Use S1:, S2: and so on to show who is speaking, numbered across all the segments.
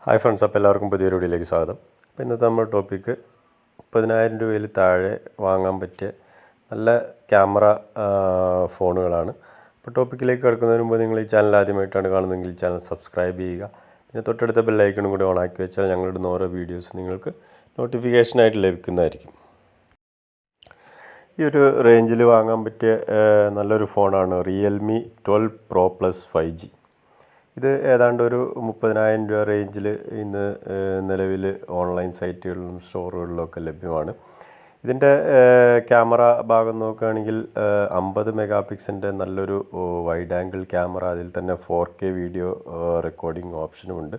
S1: Hi friends, അപ്പോൾ എല്ലാവർക്കും പുതിയൊരു വീഡിയോയിലേക്ക് സ്വാഗതം. അപ്പോൾ ഇന്നത്തെ നമ്മുടെ ടോപ്പിക്ക് 30,000 രൂപയിൽ താഴെ വാങ്ങാൻ പറ്റിയ നല്ല ക്യാമറ ഫോണുകളാണ്. അപ്പോൾ ടോപ്പിക്കിലേക്ക് കിടക്കുന്നതിന് മുമ്പ് നിങ്ങൾ ഈ ചാനൽ ആദ്യമായിട്ടാണ് കാണുന്നതെങ്കിൽ ഈ ചാനൽ സബ്സ്ക്രൈബ് ചെയ്യുക. പിന്നെ തൊട്ടടുത്ത ബെല്ലൈക്കണും കൂടി ഓണാക്കി വെച്ചാൽ ഞങ്ങളുടെ ഓരോ വീഡിയോസ് നിങ്ങൾക്ക് നോട്ടിഫിക്കേഷനായിട്ട് ലഭിക്കുന്നതായിരിക്കും. ഈ ഒരു റേഞ്ചിൽ വാങ്ങാൻ പറ്റിയ നല്ലൊരു ഫോണാണ് റിയൽമി 12 Pro Plus 5G. ഇത് ഏതാണ്ട് ഒരു 30,000 രൂപ റേഞ്ചിൽ ഇന്ന് നിലവിൽ ഓൺലൈൻ സൈറ്റുകളിലും സ്റ്റോറുകളിലൊക്കെ ലഭ്യമാണ്. ഇതിൻ്റെ ക്യാമറ ഭാഗം നോക്കുകയാണെങ്കിൽ 50 മെഗാ പിക്സലിൻ്റെ നല്ലൊരു വൈഡ് ആംഗിൾ ക്യാമറ, അതിൽ തന്നെ 4K വീഡിയോ റെക്കോർഡിംഗ് ഓപ്ഷനുമുണ്ട്.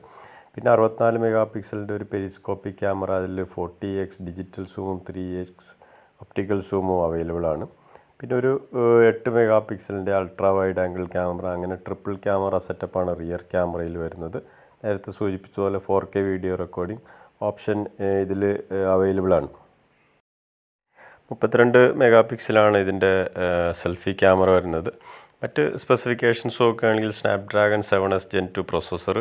S1: പിന്നെ 64 മെഗാ പിക്സലിൻ്റെ ഒരു പെരിസ്കോപ്പിക് ക്യാമറ, അതിൽ 40x ഡിജിറ്റൽ സൂമും 3x ഒപ്റ്റിക്കൽ സൂമും അവൈലബിൾ ആണ്. പിന്നെ ഒരു 8 മെഗാ പിക്സലിൻ്റെ അൾട്രാ വൈഡ് ആംഗിൾ ക്യാമറ, അങ്ങനെ ട്രിപ്പിൾ ക്യാമറ സെറ്റപ്പാണ് റിയർ ക്യാമറയിൽ വരുന്നത്. നേരത്തെ സൂചിപ്പിച്ചതുപോലെ 4K വീഡിയോ റെക്കോർഡിംഗ് ഓപ്ഷൻ ഇതിൽ അവൈലബിൾ ആണ്. 32 മെഗാ പിക്സലാണ് ഇതിൻ്റെ സെൽഫി ക്യാമറ വരുന്നത്. മറ്റ് സ്പെസിഫിക്കേഷൻസ് നോക്കുകയാണെങ്കിൽ Snapdragon 7S Gen 2 processor,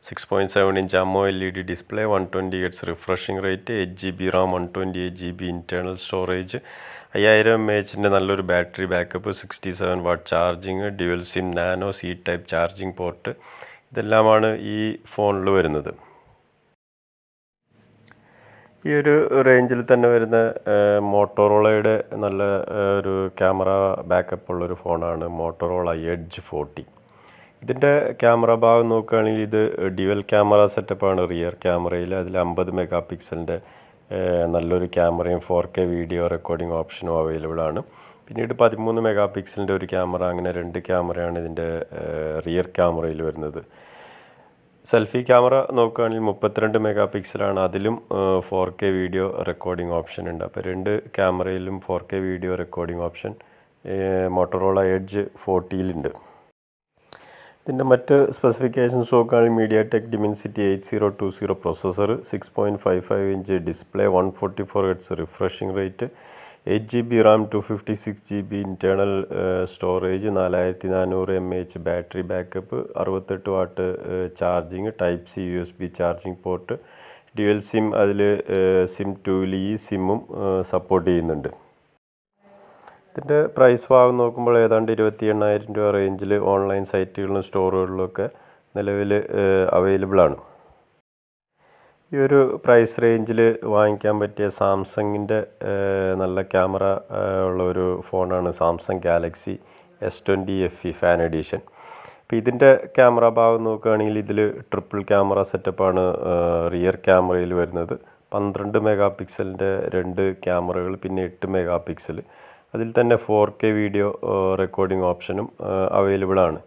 S1: 6.7 inch AMOLED display, 120 Hz refreshing rate, 8GB RAM, 128GB internal storage, 5000 mAh നല്ലൊരു battery backup, 67 what charging, dual SIM nano C type charging port, ഇതെല്ലാമാണ് ഈ ഫോണിൽ വരുന്നത്. ഈ ഒരു റേഞ്ചിൽ തന്നെ വരുന്ന മോട്ടോറോളയുടെ നല്ല ഒരു ക്യാമറ ബാക്കപ്പ് ഉള്ളൊരു ഫോണാണ് മോട്ടോറോള എഡ്ജ് 40. ഇതിൻ്റെ ക്യാമറ ഭാഗം നോക്കുകയാണെങ്കിൽ ഇത് ഡ്യുവൽ ക്യാമറ സെറ്റപ്പാണ് റിയർ ക്യാമറയിൽ. അതിൽ 50 മെഗാ പിക്സലിൻ്റെ നല്ലൊരു ക്യാമറയും 4K വീഡിയോ റെക്കോർഡിംഗ് ഓപ്ഷനും അവൈലബിൾ ആണ്. പിന്നീട് 13 മെഗാ പിക്സലിൻ്റെ ഒരു ക്യാമറ, അങ്ങനെ 2 ക്യാമറയാണ് ഇതിൻ്റെ റിയർ ക്യാമറയിൽ വരുന്നത്. സെൽഫി ക്യാമറ നോക്കുകയാണെങ്കിൽ 32 മെഗാ പിക്സലാണ്, അതിലും 4K വീഡിയോ റെക്കോർഡിംഗ് ഓപ്ഷൻ ഉണ്ട്. അപ്പോൾ 2 ക്യാമറയിലും 4K video recording option Motorola edge 40യിലുണ്ട്. ഇതിൻ്റെ മറ്റ് സ്പെസിഫിക്കേഷൻസ് നോക്കുകയാണെങ്കിൽ MediaTek Dimensity 8020 processor, 6.55 inch display, 144 Hz refreshing rate, 8GB RAM, 256GB internal storage, 4400 mAh battery backup, 68 watt charging, type C USB charging port, dual sim, അതിൽ sim 2ൽ ഈ സിമ്മും support ചെയ്യുന്നുണ്ട്. ഇതിൻ്റെ പ്രൈസ് ഭാഗം നോക്കുമ്പോൾ ഏതാണ്ട് 28,000 രൂപ റേഞ്ചിൽ ഓൺലൈൻ സൈറ്റുകളിലും സ്റ്റോറുകളിലുമൊക്കെ നിലവിൽ അവൈലബിൾ ആണ്. ഈ ഒരു പ്രൈസ് റേഞ്ചിൽ വാങ്ങിക്കാൻ പറ്റിയ സാംസങ്ങിൻ്റെ നല്ല ക്യാമറ ഉള്ള ഒരു ഫോണാണ് Samsung Galaxy S20 FE fan edition. അപ്പോൾ ഇതിൻ്റെ ക്യാമറ ഭാഗം നോക്കുകയാണെങ്കിൽ ഇതിൽ ട്രിപ്പിൾ ക്യാമറ സെറ്റപ്പാണ് റിയർ ക്യാമറയിൽ വരുന്നത്. 12 മെഗാ പിക്സലിൻ്റെ 2 ക്യാമറകൾ, പിന്നെ 8 മെഗാ പിക്സൽ, അതിൽ തന്നെ 4K വീഡിയോ റെക്കോർഡിംഗ് ഓപ്ഷനും അവൈലബിൾ ആണ്.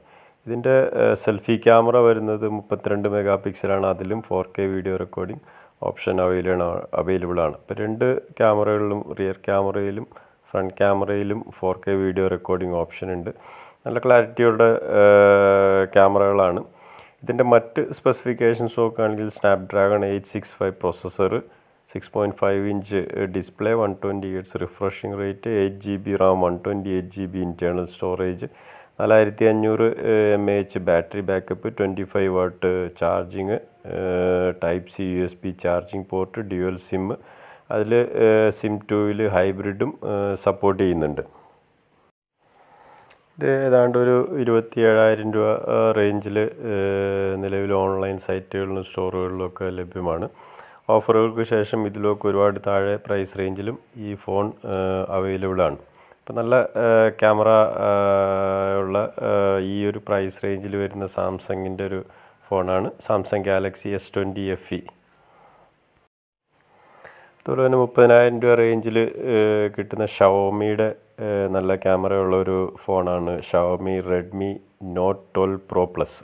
S1: ഇതിൻ്റെ സെൽഫി ക്യാമറ വരുന്നത് 32 മെഗാ പിക്സലാണ്, അതിലും 4K video recording option available ആണ്. അപ്പോൾ 2 ക്യാമറകളിലും റിയർ ക്യാമറയിലും ഫ്രണ്ട് ക്യാമറയിലും 4K വീഡിയോ റെക്കോർഡിംഗ് ഓപ്ഷൻ ഉണ്ട്. നല്ല ക്ലാരിറ്റിയുള്ള ക്യാമറകളാണ്. ഇതിൻ്റെ മറ്റ് സ്പെസിഫിക്കേഷൻസ് നോക്കുകയാണെങ്കിൽ Snapdragon 865 processor, 6.5 inch display, 120 Hz refreshing rate, 8GB RAM, 128GB internal storage, 4500 mAh battery backup, 25 watt charging, type C USB charging port, dual sim, അതിൽ സിം 2ൽ ഹൈബ്രിഡും സപ്പോർട്ട് ചെയ്യുന്നുണ്ട്. ഇത് ഏതാണ്ട് ഒരു 27,000 രൂപ റേഞ്ചിൽ നിലവിൽ ഓൺലൈൻ സൈറ്റുകളിലും സ്റ്റോറുകളിലുമൊക്കെ ലഭ്യമാണ്. ഓഫറുകൾക്ക് ശേഷം ഇതിലൊക്കെ ഒരുപാട് താഴെ പ്രൈസ് റേഞ്ചിലും ഈ ഫോൺ അവൈലബിൾ ആണ്. അപ്പോൾ നല്ല ക്യാമറ ഉള്ള ഈ ഒരു പ്രൈസ് റേഞ്ചിൽ വരുന്ന സാംസങ്ങിൻ്റെ ഒരു ഫോണാണ് സാംസങ് ഗാലക്സി S20 FE. അതുപോലെ തന്നെ 30,000 രൂപ റേഞ്ചിൽ കിട്ടുന്ന ഷവോമിയുടെ നല്ല ക്യാമറ ഉള്ള ഒരു ഫോണാണ് Xiaomi Redmi Note 12 Pro Plus.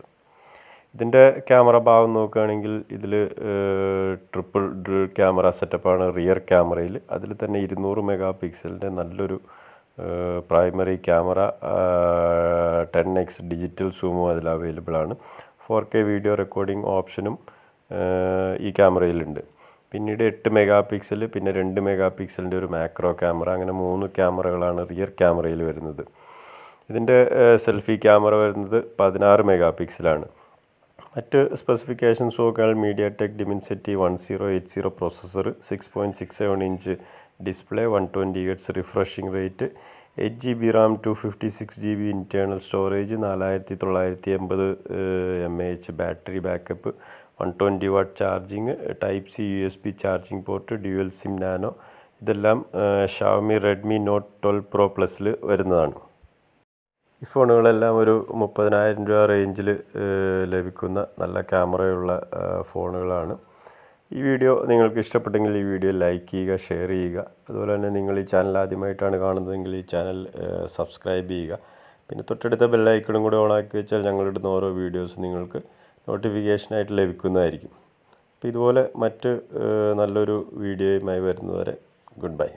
S1: ഇതിൻ്റെ ക്യാമറ ഭാഗം നോക്കുകയാണെങ്കിൽ ഇതിൽ ട്രിപ്പിൾ ക്യാമറ സെറ്റപ്പാണ് റിയർ ക്യാമറയിൽ. അതിൽ തന്നെ 200 മെഗാ പിക്സലിൻ്റെ നല്ലൊരു പ്രൈമറി ക്യാമറ, 10x ഡിജിറ്റൽ സൂമും അതിൽ അവൈലബിൾ ആണ്. 4K വീഡിയോ റെക്കോർഡിംഗ് ഓപ്ഷനും ഈ ക്യാമറയിലുണ്ട്. പിന്നീട് 8 മെഗാ പിക്സൽ, പിന്നെ 2 മെഗാ പിക്സലിൻ്റെ ഒരു മാക്രോ ക്യാമറ, അങ്ങനെ 3 ക്യാമറകളാണ് റിയർ ക്യാമറയിൽ വരുന്നത്. ഇതിൻ്റെ സെൽഫി ക്യാമറ വരുന്നത് 16 മെഗാ പിക്സലാണ്. മറ്റ് സ്പെസിഫിക്കേഷൻസ് നോക്കിയാൽ MediaTek Dimensity 1080 processor, 6.67 inch display, 120 Hz refreshing rate, 8 GB Ram, 256 GB internal storage, 4980 mAh battery backup, 120 what charging, type C USB charging port, dual SIM nano, ഇതെല്ലാം Xiaomi Redmi Note 12 Pro Plusൽ വരുന്നതാണ്. ഈ ഫോണുകളെല്ലാം ഒരു 30,000 രൂപ റേഞ്ചിൽ ലഭിക്കുന്ന നല്ല ക്യാമറയുള്ള ഫോണുകളാണ്. ഈ വീഡിയോ നിങ്ങൾക്ക് ഇഷ്ടപ്പെട്ടെങ്കിൽ ഈ വീഡിയോ ലൈക്ക് ചെയ്യുക, ഷെയർ ചെയ്യുക. അതുപോലെ തന്നെ നിങ്ങൾ ഈ ചാനൽ ആദ്യമായിട്ടാണ് കാണുന്നതെങ്കിൽ ഈ ചാനൽ സബ്സ്ക്രൈബ് ചെയ്യുക. പിന്നെ തൊട്ടടുത്ത ബെല്ലൈക്കണും കൂടെ ഓണാക്കി വെച്ചാൽ ഞങ്ങളിടുന്ന ഓരോ വീഡിയോസ് നിങ്ങൾക്ക് നോട്ടിഫിക്കേഷനായിട്ട് ലഭിക്കുന്നതായിരിക്കും. അപ്പോൾ ഇതുപോലെ മറ്റ് നല്ലൊരു വീഡിയോയുമായി വരുന്നതുവരെ ഗുഡ് ബൈ.